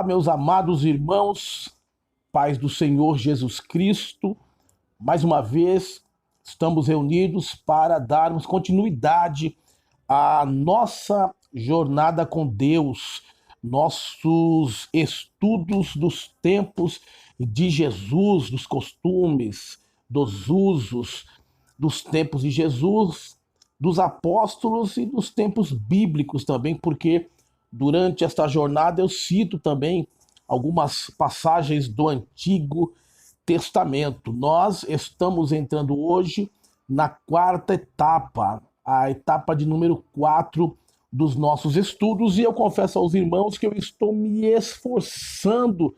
Olá, meus amados irmãos, paz do Senhor Jesus Cristo. Mais uma vez, estamos reunidos para darmos continuidade à nossa jornada com Deus, nossos estudos dos tempos de Jesus, dos costumes, dos usos dos tempos de Jesus, dos apóstolos e dos tempos bíblicos também, porque durante esta jornada eu cito também algumas passagens do Antigo Testamento. Nós estamos entrando hoje na quarta etapa, a etapa de número 4 dos nossos estudos, e eu confesso aos irmãos que eu estou me esforçando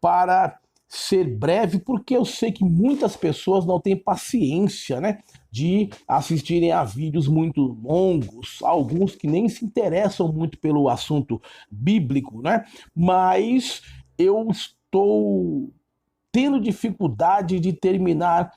para ser breve, porque eu sei que muitas pessoas não têm paciência, né, de assistirem a vídeos muito longos, alguns que nem se interessam muito pelo assunto bíblico, né? Mas eu estou tendo dificuldade de terminar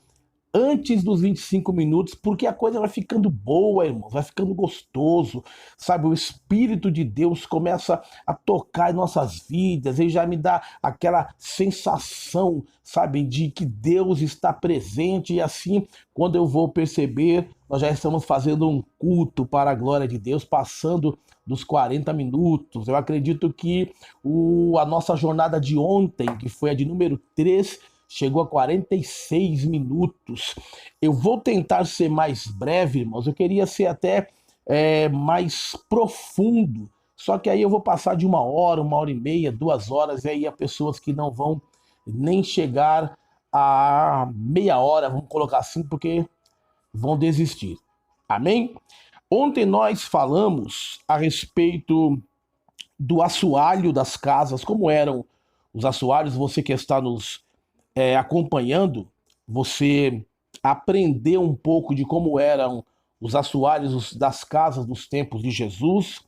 antes dos 25 minutos, porque a coisa vai ficando boa, irmãos, vai ficando gostoso, sabe? O Espírito de Deus começa a tocar em nossas vidas e já me dá aquela sensação, sabe, de que Deus está presente, e assim, quando eu vou perceber, nós já estamos fazendo um culto para a glória de Deus, passando dos 40 minutos. Eu acredito que a nossa jornada de ontem, que foi a de número 3, chegou a 46 minutos. Eu vou tentar ser mais breve, irmãos. Eu queria ser até mais profundo. Só que aí eu vou passar de 1 hora e meia, 2 horas, e aí há pessoas que não vão nem chegar a meia hora, vamos colocar assim, porque vão desistir. Amém? Ontem nós falamos a respeito do assoalho das casas, como eram os assoalhos. Você que está nos acompanhando, você aprendeu um pouco de como eram os assoalhos das casas dos tempos de Jesus.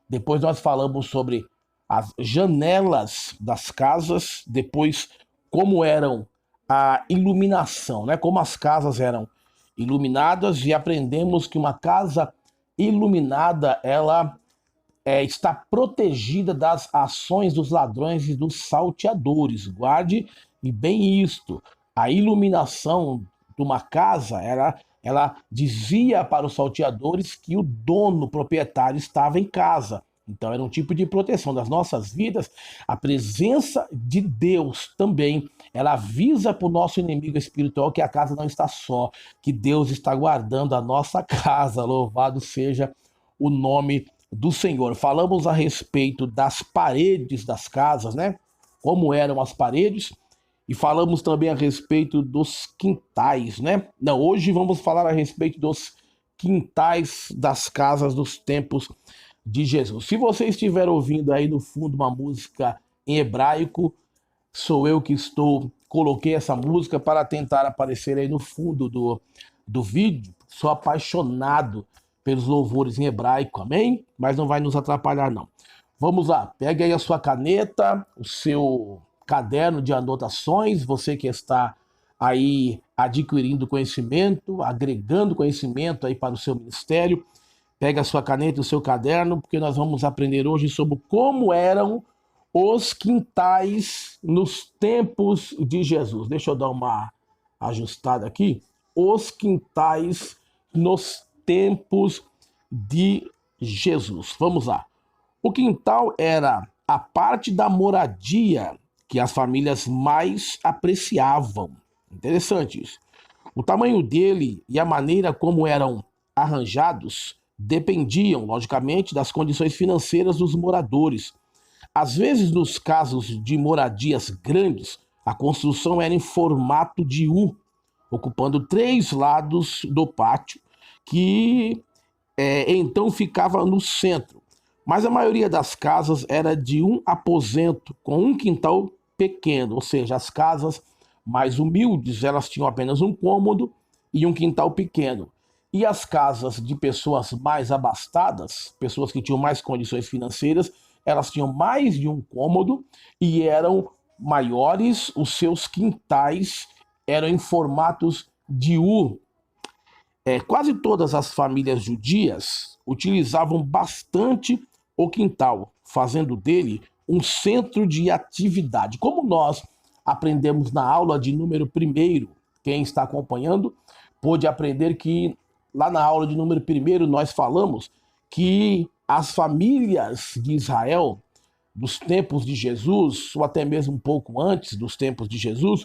Depois nós falamos sobre as janelas das casas, depois como eram a iluminação, né? Como as casas eram iluminadas, e aprendemos que uma casa iluminada, ela está protegida das ações dos ladrões e dos salteadores. Guarde e bem isto. A iluminação de uma casa, ela dizia para os salteadores que o dono, o proprietário, estava em casa. Então era um tipo de proteção das nossas vidas. A presença de Deus também, ela avisa para o nosso inimigo espiritual que a casa não está só, que Deus está guardando a nossa casa. Louvado seja o nome do Senhor. Falamos a respeito das paredes das casas, né? Como eram as paredes. E falamos também a respeito dos quintais, né? Não, hoje vamos falar a respeito dos quintais das casas dos tempos de Jesus. Se você estiver ouvindo aí no fundo uma música em hebraico, sou eu que coloquei essa música para tentar aparecer aí no fundo do vídeo. Sou apaixonado pelos louvores em hebraico, amém? Mas não vai nos atrapalhar, não. Vamos lá, pegue aí a sua caneta, o seu caderno de anotações, você que está aí adquirindo conhecimento, agregando conhecimento aí para o seu ministério. Pega a sua caneta e o seu caderno, porque nós vamos aprender hoje sobre como eram os quintais nos tempos de Jesus. Deixa eu dar uma ajustada aqui. Os quintais nos tempos de Jesus. Vamos lá. O quintal era a parte da moradia que as famílias mais apreciavam. Interessante isso. O tamanho dele e a maneira como eram arranjados dependiam, logicamente, das condições financeiras dos moradores. Às vezes, nos casos de moradias grandes, a construção era em formato de U, ocupando 3 lados do pátio, que então ficava no centro. Mas a maioria das casas era de um aposento com um quintal pequeno, ou seja, as casas mais humildes, elas tinham apenas um cômodo e um quintal pequeno. E as casas de pessoas mais abastadas, pessoas que tinham mais condições financeiras, elas tinham mais de um cômodo e eram maiores, os seus quintais eram em formatos de U. Quase todas as famílias judias utilizavam bastante o quintal, fazendo dele um centro de atividade. Como nós aprendemos na aula de número 1, quem está acompanhando pôde aprender que lá na aula de número 1 nós falamos que as famílias de Israel, dos tempos de Jesus, ou até mesmo um pouco antes dos tempos de Jesus,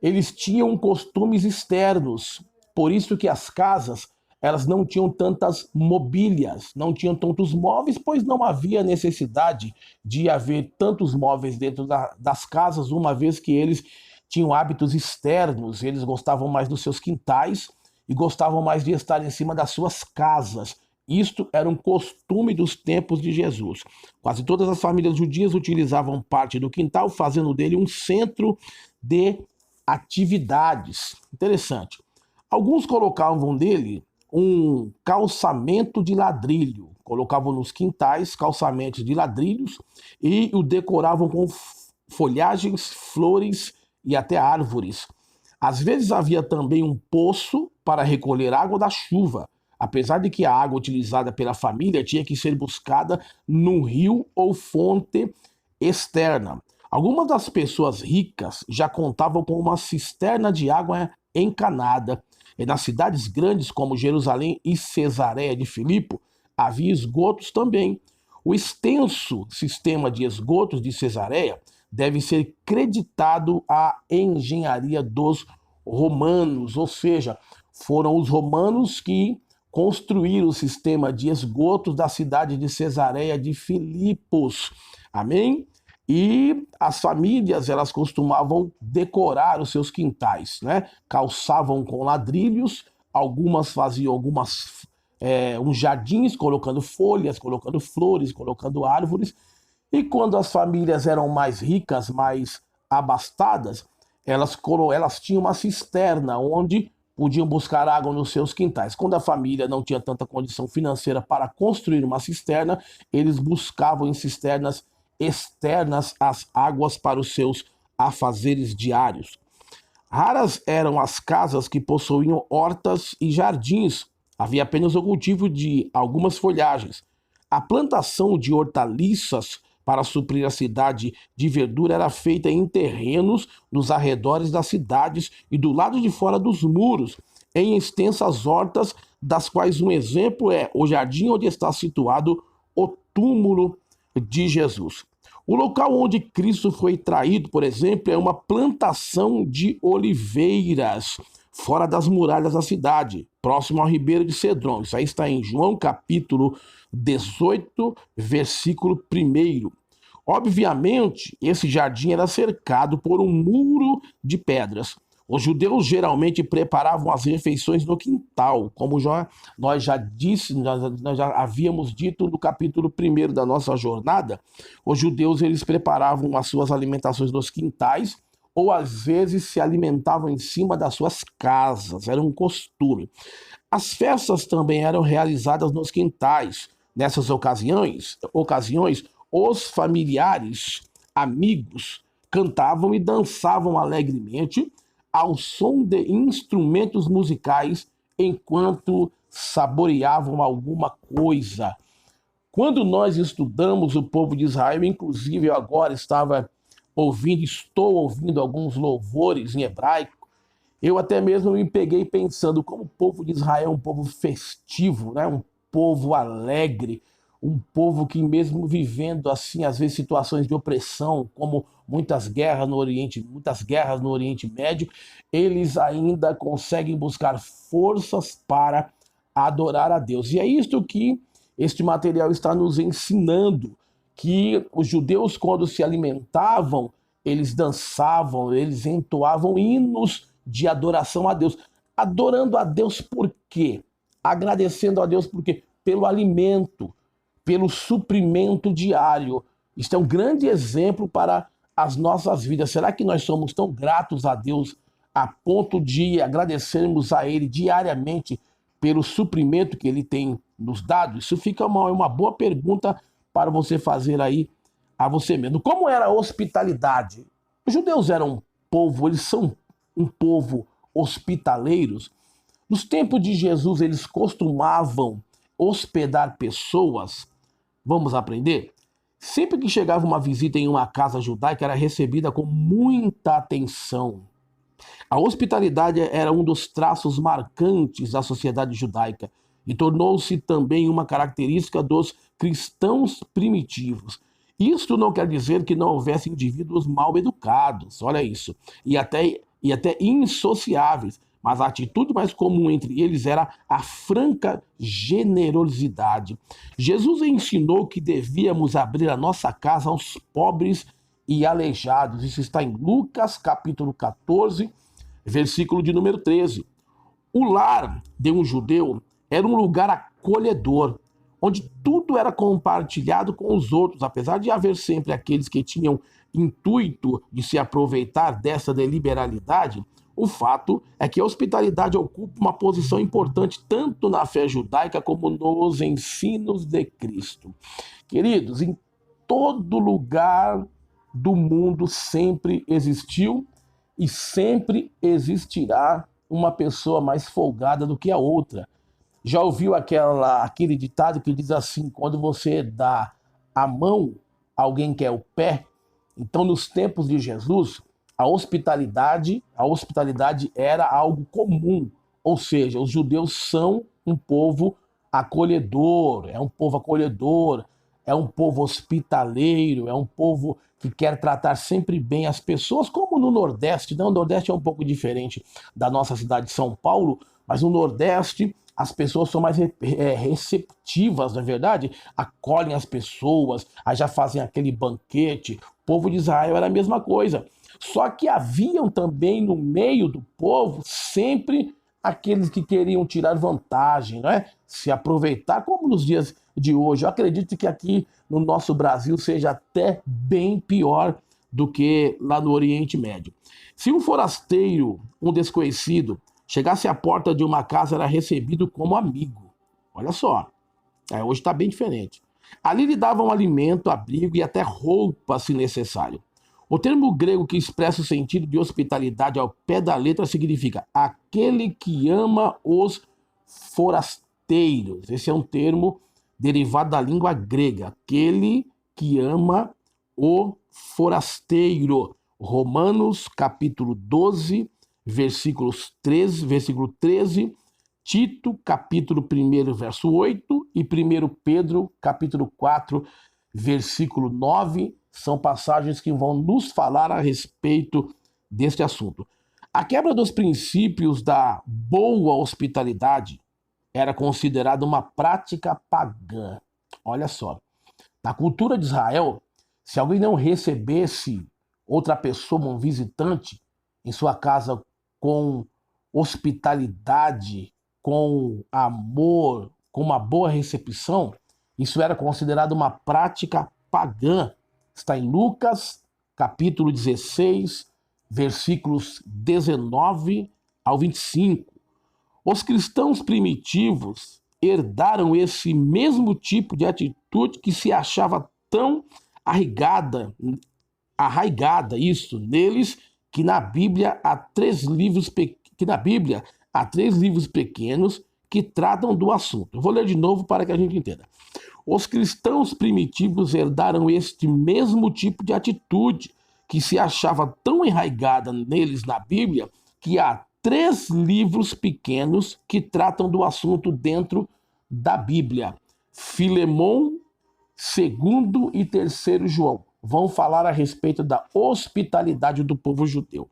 eles tinham costumes externos. Por isso que as casas, elas não tinham tantas mobílias, não tinham tantos móveis, pois não havia necessidade de haver tantos móveis dentro das casas, uma vez que eles tinham hábitos externos, eles gostavam mais dos seus quintais e gostavam mais de estar em cima das suas casas. Isto era um costume dos tempos de Jesus. Quase todas as famílias judias utilizavam parte do quintal, fazendo dele um centro de atividades. Interessante. Alguns colocavam nele um calçamento de ladrilho. Colocavam nos quintais calçamentos de ladrilhos e o decoravam com folhagens, flores e até árvores. Às vezes havia também um poço para recolher água da chuva, apesar de que a água utilizada pela família tinha que ser buscada num rio ou fonte externa. Algumas das pessoas ricas já contavam com uma cisterna de água encanada. E nas cidades grandes como Jerusalém e Cesareia de Filipe, havia esgotos também. O extenso sistema de esgotos de Cesareia deve ser creditado à engenharia dos romanos, ou seja, foram os romanos que construíram o sistema de esgotos da cidade de Cesareia de Filipos. Amém? E as famílias, elas costumavam decorar os seus quintais, né? Calçavam com ladrilhos, algumas faziam uns jardins, colocando folhas, colocando flores, colocando árvores. E quando as famílias eram mais ricas, mais abastadas, elas tinham uma cisterna onde podiam buscar água nos seus quintais. Quando a família não tinha tanta condição financeira para construir uma cisterna, eles buscavam em cisternas externas as águas para os seus afazeres diários. Raras eram as casas que possuíam hortas e jardins. Havia apenas o cultivo de algumas folhagens. A plantação de hortaliças para suprir a cidade de verdura era feita em terrenos nos arredores das cidades e do lado de fora dos muros, em extensas hortas, das quais um exemplo é o jardim onde está situado o túmulo de Jesus. O local onde Cristo foi traído, por exemplo, é uma plantação de oliveiras, fora das muralhas da cidade, próximo ao ribeiro de Cedron. Isso aí está em João capítulo 18, versículo 1. Obviamente, esse jardim era cercado por um muro de pedras. Os judeus geralmente preparavam as refeições no quintal, como nós já havíamos dito no capítulo 1 da nossa jornada. Os judeus, eles preparavam as suas alimentações nos quintais, ou às vezes se alimentavam em cima das suas casas, era um costume. As festas também eram realizadas nos quintais. Nessas ocasiões, os familiares, amigos, cantavam e dançavam alegremente ao som de instrumentos musicais enquanto saboreavam alguma coisa. Quando nós estudamos o povo de Israel, inclusive eu agora estou ouvindo alguns louvores em hebraico, eu até mesmo me peguei pensando como o povo de Israel é um povo festivo, né? Um povo alegre, um povo que mesmo vivendo assim, às vezes situações de opressão, como muitas guerras no Oriente Médio, eles ainda conseguem buscar forças para adorar a Deus. E é isto que este material está nos ensinando, que os judeus, quando se alimentavam, eles dançavam, eles entoavam hinos de adoração a Deus. Adorando a Deus por quê? Agradecendo a Deus por quê? Pelo alimento, pelo suprimento diário. Isto é um grande exemplo para as nossas vidas. Será que nós somos tão gratos a Deus a ponto de agradecermos a Ele diariamente pelo suprimento que Ele tem nos dado? Isso fica uma boa pergunta para você fazer aí a você mesmo. Como era a hospitalidade? Os judeus eram um povo, eles são um povo hospitaleiros. Nos tempos de Jesus, eles costumavam hospedar pessoas. Vamos aprender? Sempre que chegava uma visita em uma casa judaica, era recebida com muita atenção. A hospitalidade era um dos traços marcantes da sociedade judaica e tornou-se também uma característica dos cristãos primitivos. Isto não quer dizer que não houvesse indivíduos mal educados, olha isso, e até insociáveis, mas a atitude mais comum entre eles era a franca generosidade. Jesus ensinou que devíamos abrir a nossa casa aos pobres e aleijados. Isso está em Lucas, capítulo 14, versículo de número 13. O lar de um judeu era um lugar acolhedor, onde tudo era compartilhado com os outros, apesar de haver sempre aqueles que tinham intuito de se aproveitar dessa liberalidade. O fato é que a hospitalidade ocupa uma posição importante tanto na fé judaica como nos ensinos de Cristo. Queridos, em todo lugar do mundo sempre existiu e sempre existirá uma pessoa mais folgada do que a outra. Já ouviu aquele ditado que diz assim: quando você dá a mão, alguém quer o pé? Então, nos tempos de Jesus, a hospitalidade era algo comum. Ou seja, os judeus são um povo acolhedor, é um povo hospitaleiro, é um povo que quer tratar sempre bem as pessoas, como no Nordeste. Não, o Nordeste é um pouco diferente da nossa cidade de São Paulo, mas no Nordeste as pessoas são mais receptivas, não é verdade? Acolhem as pessoas, aí já fazem aquele banquete. O povo de Israel era a mesma coisa. Só que haviam também no meio do povo sempre aqueles que queriam tirar vantagem, não é? Se aproveitar, como nos dias de hoje. Eu acredito que aqui no nosso Brasil seja até bem pior do que lá no Oriente Médio. Se um forasteiro, um desconhecido, chegasse à porta de uma casa, era recebido como amigo. Olha só, hoje está bem diferente. Ali lhe davam alimento, abrigo e até roupa, se necessário. O termo grego que expressa o sentido de hospitalidade ao pé da letra significa aquele que ama os forasteiros. Esse é um termo derivado da língua grega. Aquele que ama o forasteiro. Romanos, capítulo 12, versículo 13, Tito, capítulo 1, verso 8 e 1 Pedro, capítulo 4, versículo 9, são passagens que vão nos falar a respeito deste assunto. A quebra dos princípios da boa hospitalidade era considerada uma prática pagã. Olha só, na cultura de Israel, se alguém não recebesse outra pessoa, um visitante, em sua casa com hospitalidade, com amor, com uma boa recepção, isso era considerado uma prática pagã. Está em Lucas, capítulo 16, versículos 19 ao 25. Os cristãos primitivos herdaram esse mesmo tipo de atitude que se achava tão arraigada isso neles, que na Bíblia há três livros pequenos que tratam do assunto. Eu vou ler de novo para que a gente entenda. Os cristãos primitivos herdaram este mesmo tipo de atitude que se achava tão enraizada neles na Bíblia que há 3 livros pequenos que tratam do assunto dentro da Bíblia. Filemão, 2º e 3º João vão falar a respeito da hospitalidade do povo judeu.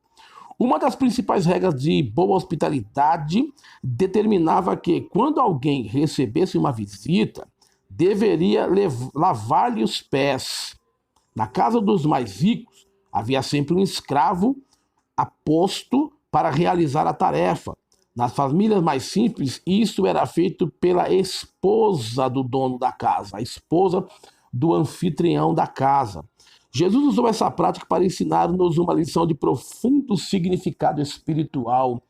Uma das principais regras de boa hospitalidade determinava que, quando alguém recebesse uma visita, deveria lavar-lhe os pés. Na casa dos mais ricos, havia sempre um escravo aposto para realizar a tarefa. Nas famílias mais simples, isso era feito pela esposa do dono da casa, a esposa do anfitrião da casa. Jesus usou essa prática para ensinar-nos uma lição de profundo significado espiritual.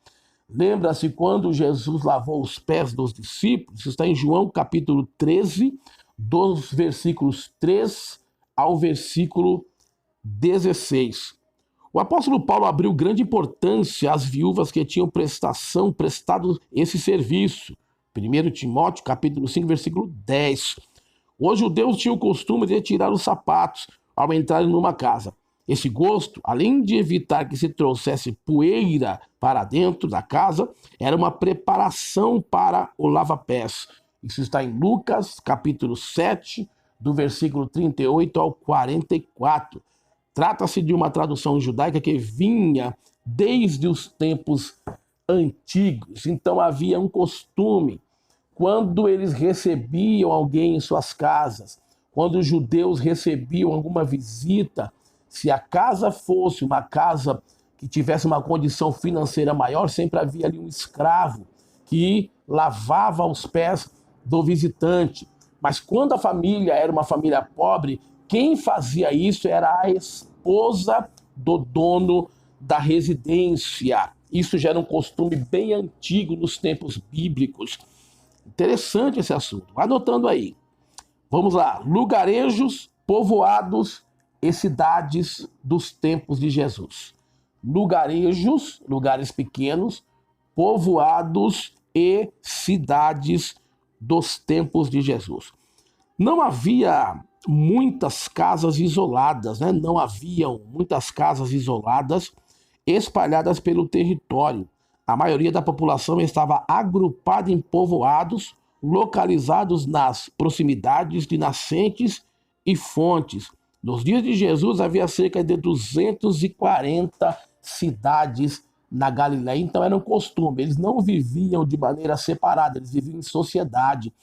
Lembra-se quando Jesus lavou os pés dos discípulos? Isso está em João capítulo 13, dos versículos 3 ao versículo 16. O apóstolo Paulo abriu grande importância às viúvas que tinham prestado esse serviço. 1 Timóteo capítulo 5, versículo 10. Os judeus tinham o costume de tirar os sapatos ao entrarem numa casa. Esse gosto, além de evitar que se trouxesse poeira para dentro da casa, era uma preparação para o lava-pés. Isso está em Lucas, capítulo 7, do versículo 38 ao 44. Trata-se de uma tradução judaica que vinha desde os tempos antigos. Então havia um costume, quando eles recebiam alguém em suas casas, quando os judeus recebiam alguma visita, se a casa fosse uma casa que tivesse uma condição financeira maior, sempre havia ali um escravo que lavava os pés do visitante. Mas quando a família era uma família pobre, quem fazia isso era a esposa do dono da residência. Isso já era um costume bem antigo nos tempos bíblicos. Interessante esse assunto. Vai anotando aí. Vamos lá. Lugarejos, povoados e cidades dos tempos de Jesus. Lugarejos, lugares pequenos, povoados e cidades dos tempos de Jesus. Não havia muitas casas isoladas, né? Não haviam muitas casas isoladas espalhadas pelo território. A maioria da população estava agrupada em povoados localizados nas proximidades de nascentes e fontes. Nos dias de Jesus havia cerca de 240 cidades na Galiléia, então era um costume, eles não viviam de maneira separada, eles viviam em sociedade.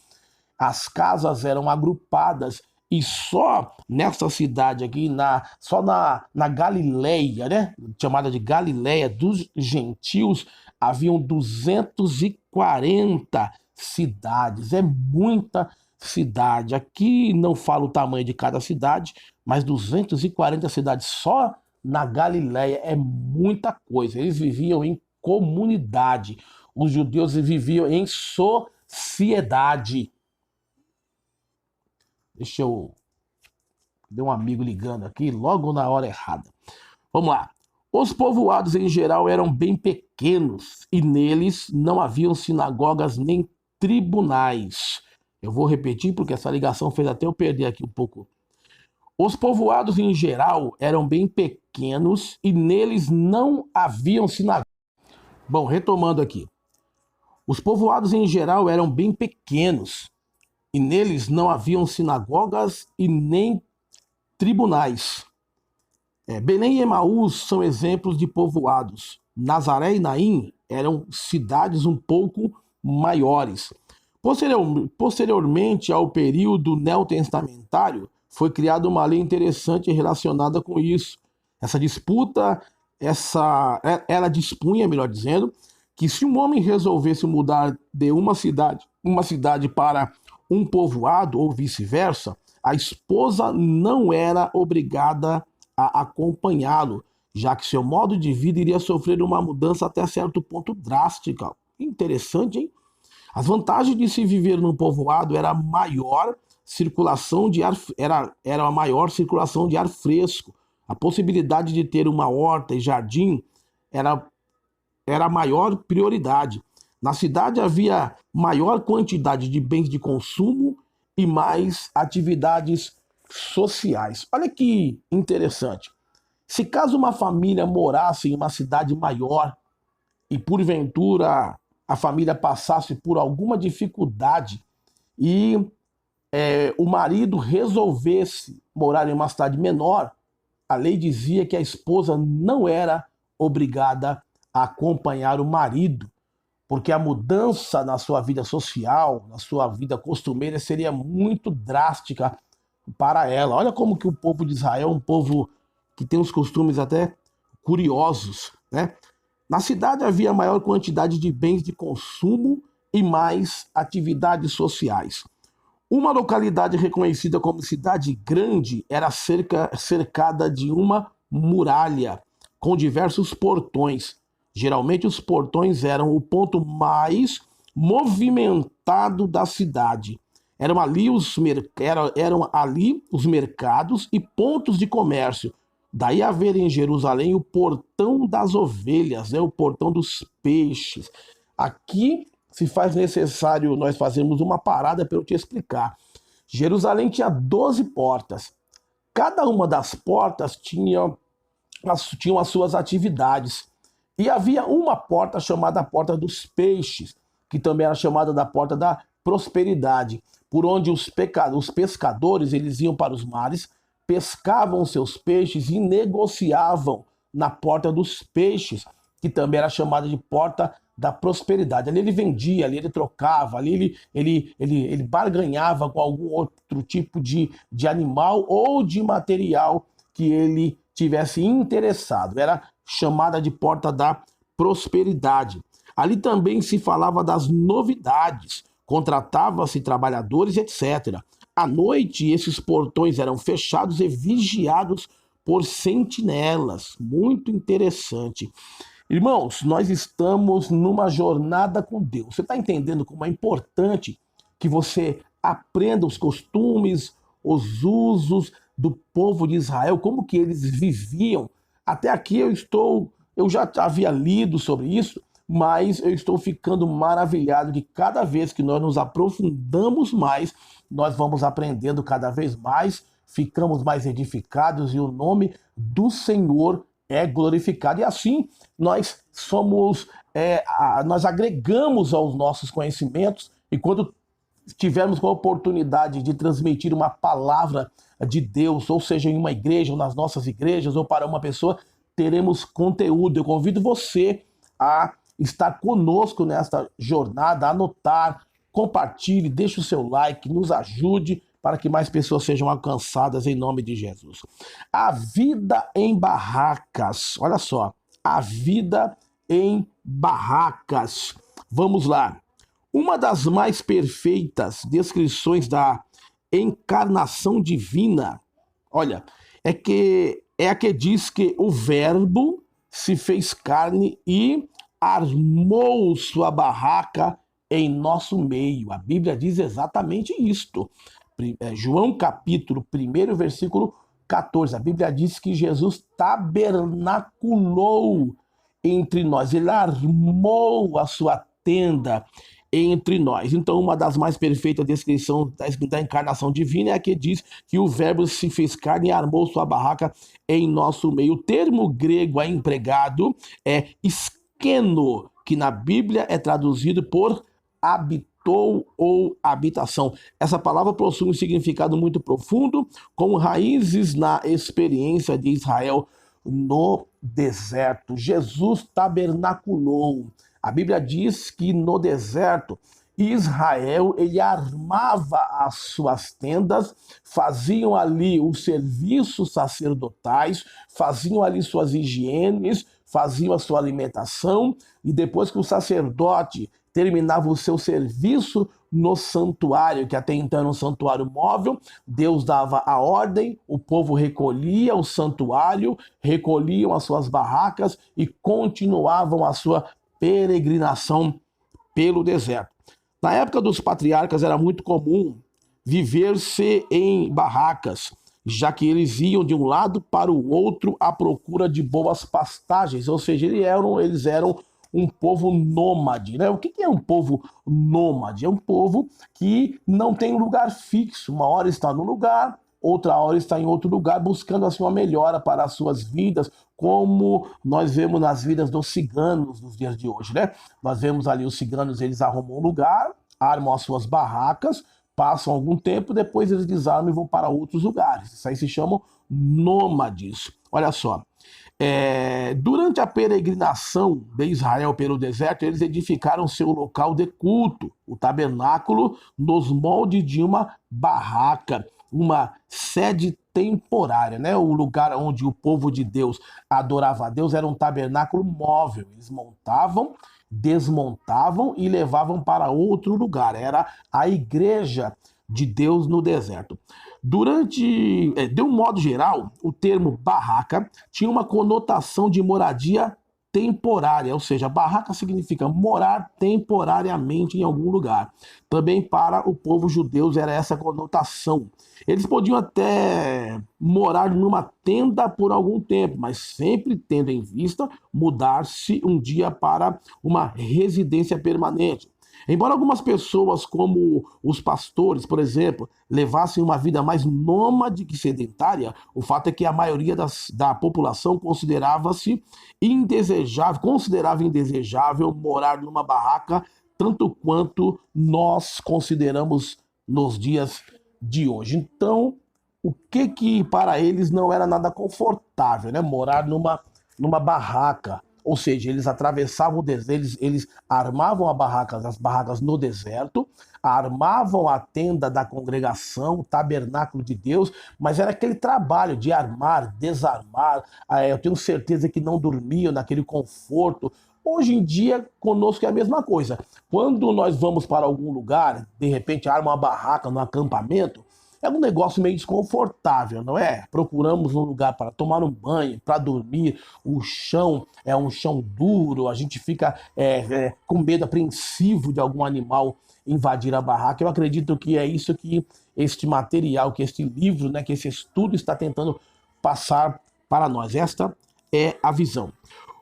As casas eram agrupadas e só nessa cidade aqui, só na Galiléia, né, chamada de Galiléia dos gentios, haviam 240 cidades. É muita cidade. Aqui não falo o tamanho de cada cidade, mas 240 cidades só na Galiléia é muita coisa. Eles viviam em comunidade. Os judeus viviam em sociedade. Deixa eu... Deu um amigo ligando aqui logo na hora errada. Vamos lá. Os povoados em geral eram bem pequenos e neles não haviam sinagogas nem tribunais. Eu vou repetir porque essa ligação fez até eu perder aqui um pouco. Os povoados em geral eram bem pequenos e neles não haviam sinagogas. Bom, retomando aqui. Os povoados em geral eram bem pequenos e neles não haviam sinagogas e nem tribunais. Belém e Emaús são exemplos de povoados. Nazaré e Naim eram cidades um pouco maiores. Posteriormente ao período neotestamentário, foi criada uma lei interessante relacionada com isso. Essa disputa, ela dispunha, melhor dizendo, que se um homem resolvesse mudar de uma cidade para um povoado ou vice-versa, a esposa não era obrigada a acompanhá-lo, já que seu modo de vida iria sofrer uma mudança até certo ponto drástica. Interessante, hein? As vantagens de se viver num povoado era a maior circulação de ar, era a maior circulação de ar fresco. A possibilidade de ter uma horta e jardim era a maior prioridade. Na cidade havia maior quantidade de bens de consumo e mais atividades sociais. Olha que interessante. Se caso uma família morasse em uma cidade maior e porventura a família passasse por alguma dificuldade e o marido resolvesse morar em uma cidade menor, a lei dizia que a esposa não era obrigada a acompanhar o marido, porque a mudança na sua vida social, na sua vida costumeira, seria muito drástica para ela. Olha como que o povo de Israel é um povo que tem uns costumes até curiosos, né? Na cidade havia maior quantidade de bens de consumo e mais atividades sociais. Uma localidade reconhecida como cidade grande era cercada de uma muralha com diversos portões. Geralmente os portões eram o ponto mais movimentado da cidade. Eram ali os mercados e pontos de comércio. Daí haver em Jerusalém o portão das ovelhas, né? O portão dos peixes. Aqui se faz necessário nós fazermos uma parada para eu te explicar. Jerusalém tinha 12 portas. Cada uma das portas tinham as suas atividades. E havia uma porta chamada Porta dos Peixes, que também era chamada da Porta da Prosperidade, por onde os pescadores eles iam para os mares, pescavam seus peixes e negociavam na Porta dos Peixes, que também era chamada de Porta da Prosperidade. Ali ele vendia, ali ele trocava, ali ele barganhava com algum outro tipo de animal ou de material que ele tivesse interessado. Era chamada de Porta da Prosperidade. Ali também se falava das novidades, contratava-se trabalhadores, etc. À noite, esses portões eram fechados e vigiados por sentinelas. Muito interessante. Irmãos, nós estamos numa jornada com Deus. Você está entendendo como é importante que você aprenda os costumes, os usos do povo de Israel, como que eles viviam? Até aqui eu já havia lido sobre isso, mas eu estou ficando maravilhado de cada vez que nós nos aprofundamos mais, nós vamos aprendendo cada vez mais, ficamos mais edificados e o nome do Senhor é glorificado. E assim nós nós agregamos aos nossos conhecimentos e quando tivermos a oportunidade de transmitir uma palavra de Deus, ou seja, em uma igreja, ou nas nossas igrejas, ou para uma pessoa, teremos conteúdo. Eu convido você a estar conosco nesta jornada, a anotar, compartilhe, deixe o seu like, nos ajude para que mais pessoas sejam alcançadas em nome de Jesus. A vida em barracas. Olha só, a vida em barracas. Vamos lá. Uma das mais perfeitas descrições da encarnação divina, olha, é a que diz que o Verbo se fez carne e armou sua barraca em nosso meio. A Bíblia diz exatamente isto. João capítulo 1, versículo 14. A Bíblia diz que Jesus tabernaculou entre nós. Ele armou a sua tenda entre nós. Então, uma das mais perfeitas descrições da encarnação divina é a que diz que o Verbo se fez carne e armou sua barraca em nosso meio. O termo grego aí empregado é skeno, que na Bíblia é traduzido por habitou ou habitação. Essa palavra possui um significado muito profundo, com raízes na experiência de Israel no deserto. Jesus tabernaculou. A Bíblia diz que no deserto, Israel, ele armava as suas tendas, faziam ali os serviços sacerdotais, faziam ali suas higienes, faziam a sua alimentação, e depois que o sacerdote terminava o seu serviço no santuário, que até então era um santuário móvel, Deus dava a ordem, o povo recolhia o santuário, recolhiam as suas barracas e continuavam a sua peregrinação pelo deserto. Na época dos patriarcas era muito comum viver-se em barracas, já que eles iam de um lado para o outro à procura de boas pastagens, ou seja, eles eram um povo nômade, né? O que é um povo nômade? É um povo que não tem lugar fixo. Uma hora está num lugar, outra hora está em outro lugar, buscando assim uma melhora para as suas vidas, como nós vemos nas vidas dos ciganos nos dias de hoje, né? Nós vemos ali os ciganos, eles arrumam um lugar, armam as suas barracas, passam algum tempo, depois eles desarmam e vão para outros lugares. Isso aí se chamam nômades. Olha só. Durante a peregrinação de Israel pelo deserto, eles edificaram seu local de culto, o tabernáculo, nos moldes de uma barraca, uma sede temporária, né? O lugar onde o povo de Deus adorava a Deus era um tabernáculo móvel. Eles montavam, desmontavam e levavam para outro lugar. Era a igreja de Deus no deserto. De um modo geral, o termo barraca tinha uma conotação de moradia temporária, ou seja, barraca significa morar temporariamente em algum lugar. Também para o povo judeu era essa conotação. Eles podiam até morar numa tenda por algum tempo, mas sempre tendo em vista mudar-se um dia para uma residência permanente. Embora algumas pessoas, como os pastores, por exemplo, levassem uma vida mais nômade que sedentária, o fato é que a maioria da população considerava indesejável morar numa barraca, tanto quanto nós consideramos nos dias de hoje. Então, o que para eles não era nada confortável, né? Morar numa barraca. Ou seja, eles atravessavam o deserto, eles armavam as barracas no deserto, armavam a tenda da congregação, o tabernáculo de Deus, mas era aquele trabalho de armar, desarmar. Eu tenho certeza que não dormiam naquele conforto. Hoje em dia, conosco é a mesma coisa. Quando nós vamos para algum lugar, de repente arma uma barraca no acampamento, é um negócio meio desconfortável, não é? Procuramos um lugar para tomar um banho, para dormir, o chão é um chão duro, a gente fica com medo apreensivo de algum animal invadir a barraca. Eu acredito que é isso que este material, que este livro, né, que esse estudo está tentando passar para nós. Esta é a visão.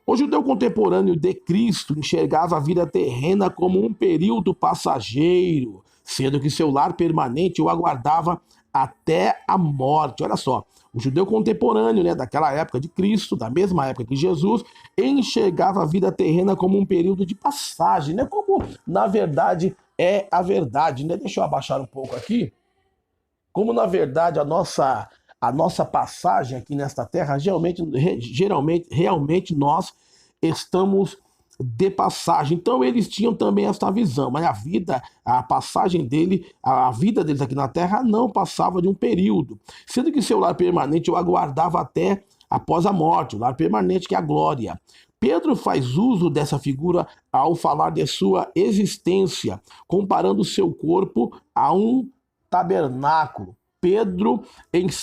O judeu contemporâneo de Cristo enxergava a vida terrena como um período passageiro, sendo que seu lar permanente o aguardava até a morte. Olha só, o judeu contemporâneo, né, daquela época de Cristo, da mesma época que Jesus, enxergava a vida terrena como um período de passagem, né, como na verdade é a verdade, né? Deixa eu abaixar um pouco aqui. Como na verdade a nossa passagem aqui nesta terra, realmente nós estamos de passagem. Então eles tinham também esta visão, mas a passagem dele, a vida deles aqui na terra não passava de um período, sendo que seu lar permanente o aguardava até após a morte, o lar permanente que é a glória. Pedro faz uso dessa figura ao falar de sua existência, comparando seu corpo a um tabernáculo. Pedro, em 2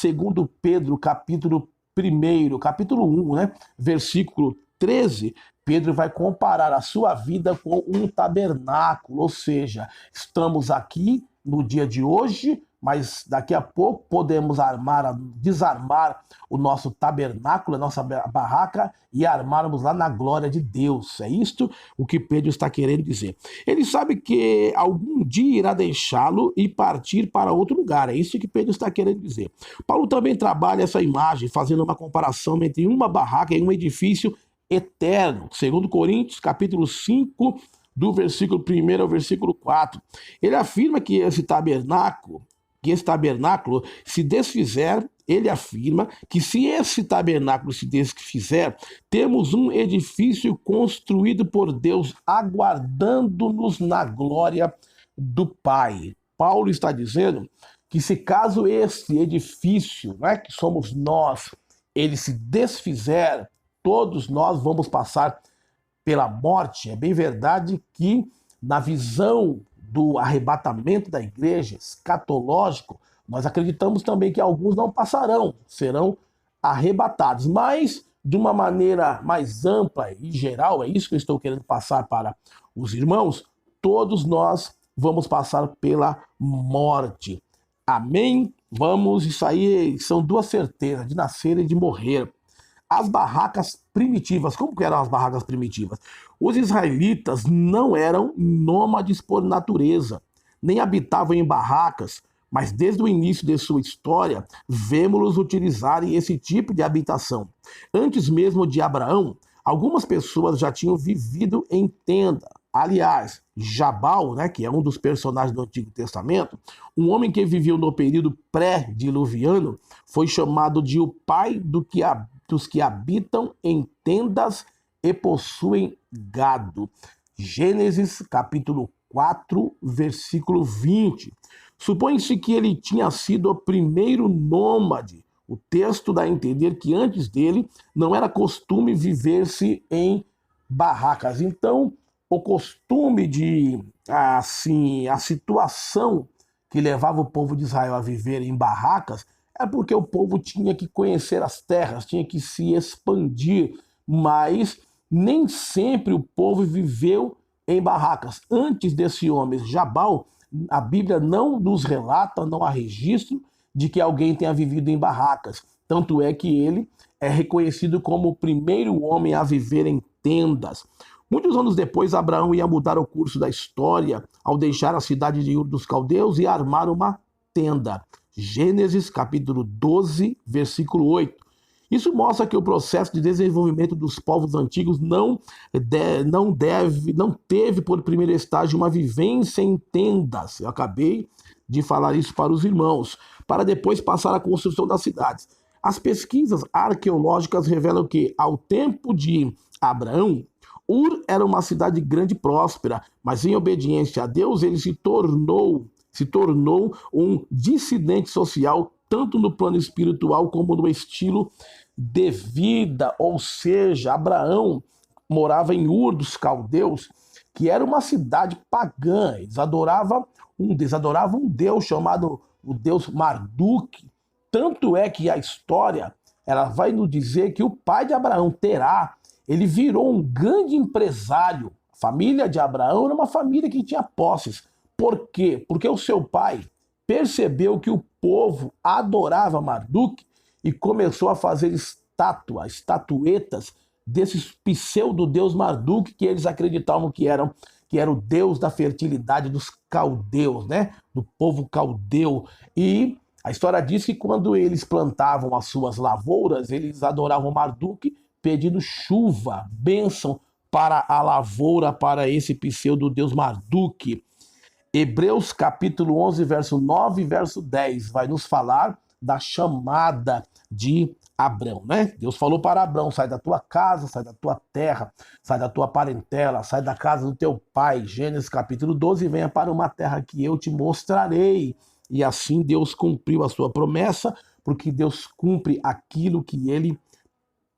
Pedro, capítulo 1, capítulo 1, né, versículo 13, Pedro vai comparar a sua vida com um tabernáculo, ou seja, estamos aqui no dia de hoje, mas daqui a pouco podemos desarmar o nosso tabernáculo, a nossa barraca e armarmos lá na glória de Deus. É isto o que Pedro está querendo dizer. Ele sabe que algum dia irá deixá-lo e partir para outro lugar. É isso que Pedro está querendo dizer. Paulo também trabalha essa imagem, fazendo uma comparação entre uma barraca e um edifício eterno. 2 Coríntios, capítulo 5, do versículo 1 ao versículo 4. Ele afirma que esse tabernáculo se desfizer, ele afirma que se esse tabernáculo se desfizer, temos um edifício construído por Deus, aguardando-nos na glória do Pai. Paulo está dizendo que se caso esse edifício, né, que somos nós, ele se desfizer, todos nós vamos passar pela morte. É bem verdade que na visão do arrebatamento da igreja, escatológico, nós acreditamos também que alguns não passarão, serão arrebatados, mas de uma maneira mais ampla e geral, é isso que eu estou querendo passar para os irmãos, todos nós vamos passar pela morte. Amém? Isso aí são duas certezas, de nascer e de morrer. As barracas primitivas, como que eram as barracas primitivas? Os israelitas não eram nômades por natureza, nem habitavam em barracas, mas desde o início de sua história, vemos-los utilizarem esse tipo de habitação. Antes mesmo de Abraão, algumas pessoas já tinham vivido em tenda. Aliás, Jabal, né, que é um dos personagens do Antigo Testamento, um homem que viveu no período pré-diluviano, foi chamado de o pai dos que habitam em tendas e possuem gado. Gênesis capítulo 4, versículo 20. Supõe-se que ele tinha sido o primeiro nômade. O texto dá a entender que antes dele não era costume viver-se em barracas. Então, o costume a situação que levava o povo de Israel a viver em barracas é porque o povo tinha que conhecer as terras, tinha que se expandir, mas nem sempre o povo viveu em barracas. Antes desse homem, Jabal, a Bíblia não nos relata, não há registro de que alguém tenha vivido em barracas. Tanto é que ele é reconhecido como o primeiro homem a viver em tendas. Muitos anos depois, Abraão ia mudar o curso da história ao deixar a cidade de Ur dos Caldeus e armar uma tenda. Gênesis capítulo 12, versículo 8. Isso mostra que o processo de desenvolvimento dos povos antigos não teve por primeiro estágio uma vivência em tendas. Eu acabei de falar isso para os irmãos, para depois passar à construção das cidades. As pesquisas arqueológicas revelam que, ao tempo de Abraão, Ur era uma cidade grande e próspera, mas em obediência a Deus ele se tornou um dissidente social, tanto no plano espiritual como no estilo de vida. Ou seja, Abraão morava em Ur dos Caldeus, que era uma cidade pagã. Eles adoravam um deus chamado o deus Marduk. Tanto é que a história ela vai nos dizer que o pai de Abraão, Terá, ele virou um grande empresário. A família de Abraão era uma família que tinha posses. Por quê? Porque o seu pai percebeu que o povo adorava Marduk e começou a fazer estatuetas desses pseudo-deus Marduk que eles acreditavam que era o deus da fertilidade dos caldeus, né? Do povo caldeu. E a história diz que quando eles plantavam as suas lavouras, eles adoravam Marduk, pedindo chuva, bênção para a lavoura, para esse pseudo-deus Marduk. Hebreus capítulo 11, verso 9 e verso 10 vai nos falar da chamada de Abrão, né? Deus falou para Abrão: sai da tua casa, sai da tua terra, sai da tua parentela, sai da casa do teu pai. Gênesis capítulo 12, venha para uma terra que eu te mostrarei. E assim Deus cumpriu a sua promessa, porque Deus cumpre aquilo que ele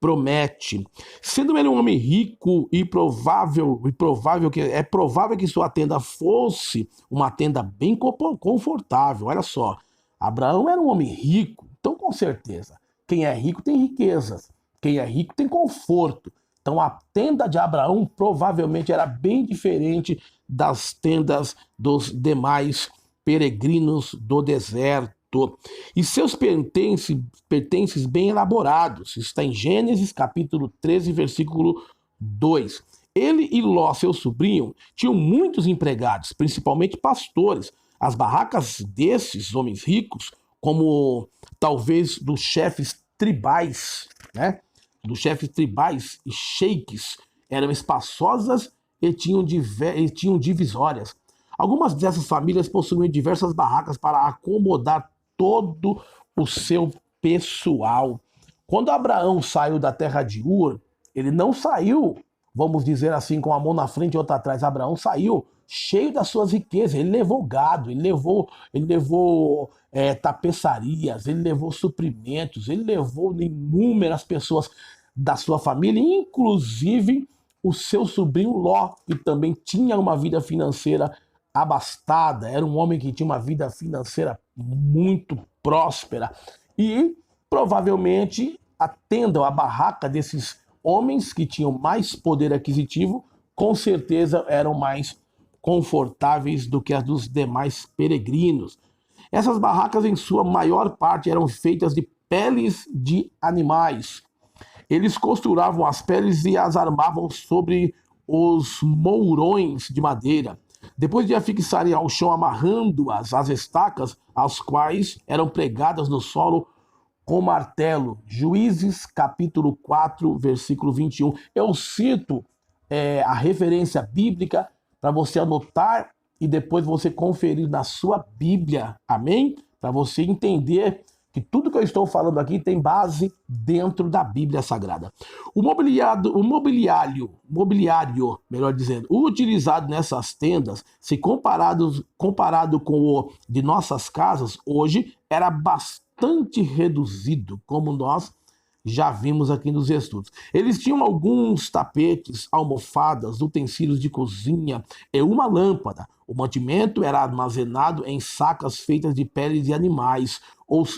promete. Sendo ele um homem rico e provável que sua tenda fosse uma tenda bem confortável. Olha só, Abraão era um homem rico, então com certeza, quem é rico tem riquezas, quem é rico tem conforto. Então a tenda de Abraão provavelmente era bem diferente das tendas dos demais peregrinos do deserto. E seus pertences bem elaborados. Está em Gênesis capítulo 13, versículo 2. Ele e Ló, seu sobrinho, tinham muitos empregados, principalmente pastores. As barracas desses homens ricos, como talvez dos chefes tribais, né? Dos chefes tribais e sheiks, eram espaçosas e tinham divisórias. Algumas dessas famílias possuíam diversas barracas para acomodar todo o seu pessoal. Quando Abraão saiu da terra de Ur, ele não saiu, vamos dizer assim, com a mão na frente e outra atrás. Abraão saiu cheio das suas riquezas. Ele levou gado, ele levou tapeçarias, ele levou suprimentos, ele levou inúmeras pessoas da sua família, inclusive o seu sobrinho Ló, que também tinha uma vida financeira abastada, era um homem que tinha uma vida financeira muito próspera e provavelmente a tenda, a barraca desses homens que tinham mais poder aquisitivo, com certeza eram mais confortáveis do que as dos demais peregrinos. Essas barracas, em sua maior parte, eram feitas de peles de animais. Eles costuravam as peles e as armavam sobre os mourões de madeira. Depois de afixarem ao chão, amarrando-as às estacas, as quais eram pregadas no solo com martelo. Juízes, capítulo 4, versículo 21. Eu cito a referência bíblica para você anotar e depois você conferir na sua Bíblia. Amém? Para você entender que tudo que eu estou falando aqui tem base dentro da Bíblia Sagrada. O mobiliário, melhor dizendo, utilizado nessas tendas, se comparado com o de nossas casas, hoje era bastante reduzido, como nós já vimos aqui nos estudos. Eles tinham alguns tapetes, almofadas, utensílios de cozinha e uma lâmpada. O mantimento era armazenado em sacas feitas de peles de animais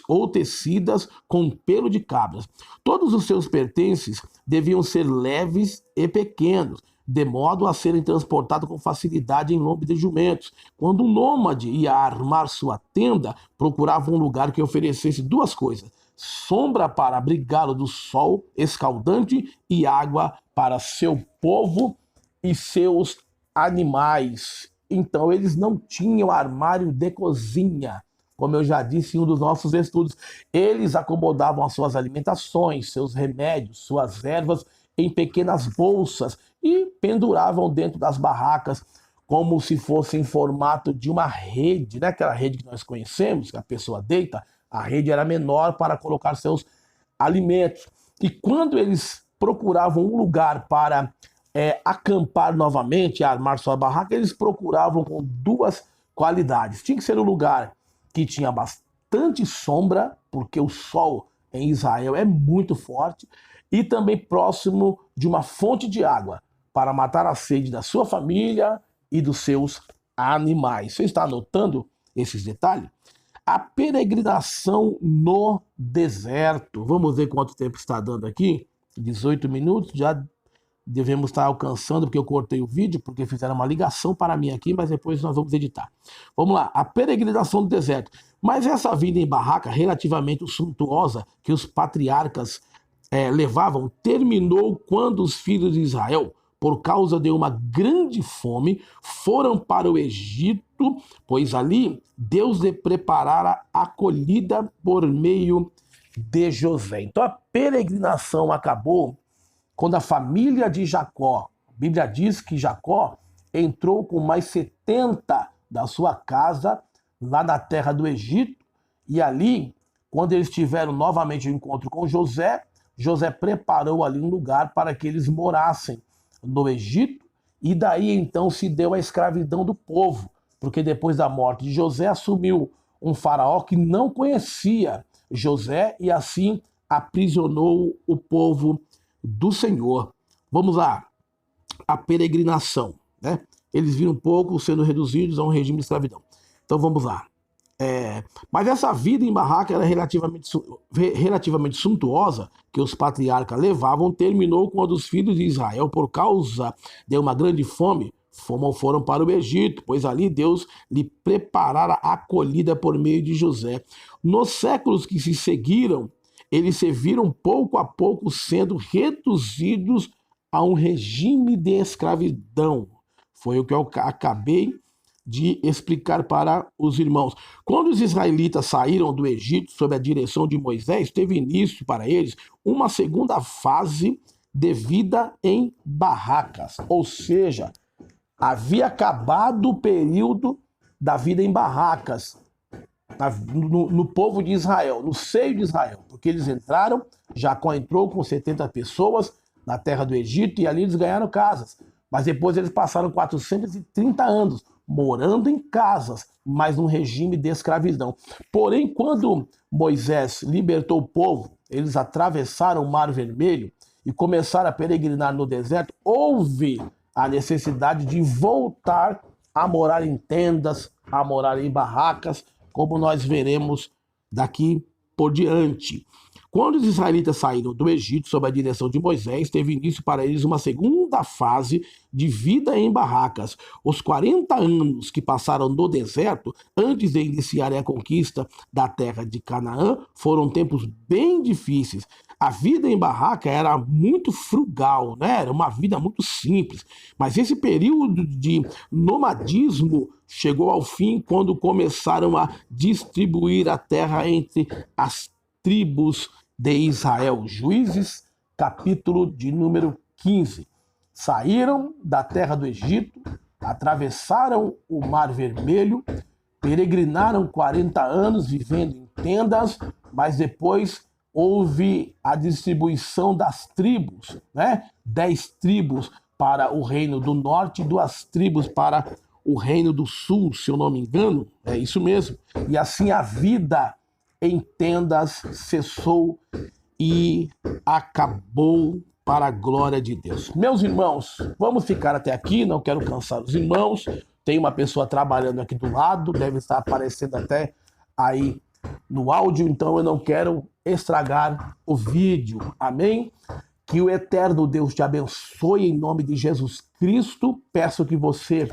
ou tecidas com pelo de cabras. Todos os seus pertences deviam ser leves e pequenos, de modo a serem transportados com facilidade em lombo de jumentos. Quando um nômade ia armar sua tenda, procurava um lugar que oferecesse duas coisas: sombra para abrigá-lo do sol escaldante e água para seu povo e seus animais. Então, eles não tinham armário de cozinha, como eu já disse em um dos nossos estudos. Eles acomodavam as suas alimentações, seus remédios, suas ervas em pequenas bolsas e penduravam dentro das barracas como se fosse em formato de uma rede, né? Aquela rede que nós conhecemos, que a pessoa deita, a rede era menor para colocar seus alimentos. E quando eles procuravam um lugar para acampar novamente, armar sua barraca, eles procuravam com duas qualidades. Tinha que ser um lugar que tinha bastante sombra, porque o sol em Israel é muito forte, e também próximo de uma fonte de água, para matar a sede da sua família e dos seus animais. Você está anotando esses detalhes? A peregrinação no deserto. Vamos ver quanto tempo está dando aqui. 18 minutos, já devemos estar alcançando, porque eu cortei o vídeo, porque fizeram uma ligação para mim aqui, mas depois nós vamos editar. Vamos lá, a peregrinação do deserto. Mas essa vida em barraca relativamente suntuosa que os patriarcas levavam, terminou quando os filhos de Israel, por causa de uma grande fome, foram para o Egito, pois ali Deus lhe preparara a acolhida por meio de José. Então a peregrinação acabou quando a família de Jacó, a Bíblia diz que Jacó entrou com mais 70 da sua casa lá na terra do Egito, e ali, quando eles tiveram novamente o encontro com José, José preparou ali um lugar para que eles morassem no Egito, e daí então se deu a escravidão do povo, porque depois da morte de José assumiu um faraó que não conhecia José e assim aprisionou o povo do Senhor. Vamos lá, a peregrinação, né? Eles viram um pouco sendo reduzidos a um regime de escravidão. Então vamos lá. Mas essa vida em barraca era relativamente suntuosa que os patriarcas levavam, terminou quando os filhos de Israel, por causa de uma grande fome, foram para o Egito, pois ali Deus lhe preparara a acolhida por meio de José. Nos séculos que se seguiram, eles se viram pouco a pouco sendo reduzidos a um regime de escravidão. Foi o que eu acabei de explicar para os irmãos. Quando os israelitas saíram do Egito sob a direção de Moisés, teve início para eles uma segunda fase de vida em barracas, ou seja, havia acabado o período da vida em barracas no povo de Israel, no seio de Israel, porque eles entraram, Jacó entrou com 70 pessoas na terra do Egito e ali eles ganharam casas, mas depois eles passaram 430 anos morando em casas, mas num regime de escravidão. Porém, quando Moisés libertou o povo, eles atravessaram o Mar Vermelho e começaram a peregrinar no deserto, houve a necessidade de voltar a morar em tendas, a morar em barracas, como nós veremos daqui por diante. Quando os israelitas saíram do Egito sob a direção de Moisés, teve início para eles uma segunda fase de vida em barracas. Os 40 anos que passaram no deserto, antes de iniciarem a conquista da terra de Canaã, foram tempos bem difíceis. A vida em barraca era muito frugal, né? Era uma vida muito simples. Mas esse período de nomadismo chegou ao fim quando começaram a distribuir a terra entre as tribos de Israel. Juízes, capítulo de número 15. Saíram da terra do Egito, atravessaram o Mar Vermelho, peregrinaram 40 anos vivendo em tendas, mas depois houve a distribuição das tribos, né? 10 tribos para o reino do norte e 2 tribos para o reino do sul, se eu não me engano, é isso mesmo. E assim a vida em tendas cessou e acabou para a glória de Deus. Meus irmãos, vamos ficar até aqui, não quero cansar os irmãos. Tem uma pessoa trabalhando aqui do lado, deve estar aparecendo até aí no áudio, então eu não quero estragar o vídeo. Amém? Que o eterno Deus te abençoe em nome de Jesus Cristo. Peço que você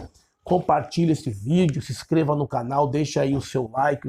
compartilhe esse vídeo, se inscreva no canal, deixe aí o seu like,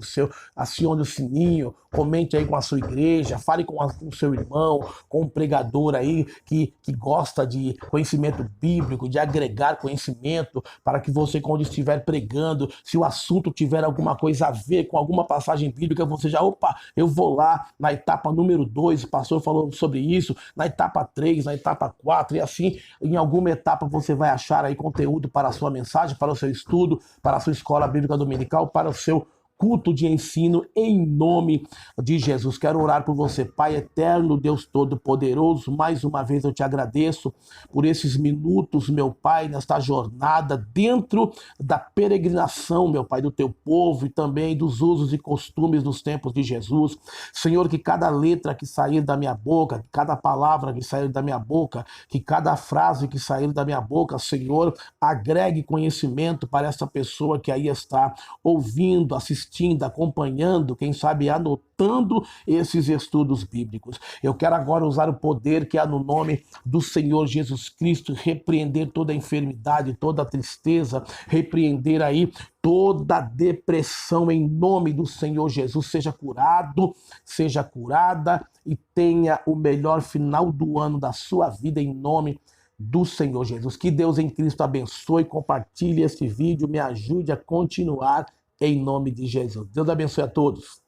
acione o sininho, comente aí com a sua igreja, fale com o seu irmão, com um pregador aí que gosta de conhecimento bíblico, de agregar conhecimento, para que você, quando estiver pregando, se o assunto tiver alguma coisa a ver com alguma passagem bíblica, você já, opa, eu vou lá na etapa número 2, o pastor falou sobre isso, na etapa 3, na etapa 4, e assim, em alguma etapa você vai achar aí conteúdo para a sua mensagem, para o seu estudo, para a sua escola bíblica dominical, para o seu culto de ensino, em nome de Jesus. Quero orar por você, Pai eterno, Deus Todo-Poderoso. Mais uma vez eu te agradeço por esses minutos, meu Pai, nesta jornada, dentro da peregrinação, meu Pai, do teu povo e também dos usos e costumes dos tempos de Jesus. Senhor, que cada letra que sair da minha boca, cada palavra que sair da minha boca, que cada frase que sair da minha boca, Senhor, agregue conhecimento para essa pessoa que aí está ouvindo, assistindo, acompanhando, quem sabe anotando esses estudos bíblicos. Eu quero agora usar o poder que há no nome do Senhor Jesus Cristo, repreender toda a enfermidade, toda a tristeza, repreender aí toda depressão em nome do Senhor Jesus. Seja curado, seja curada e tenha o melhor final do ano da sua vida em nome do Senhor Jesus. Que Deus em Cristo abençoe, compartilhe esse vídeo, me ajude a continuar em nome de Jesus. Deus abençoe a todos.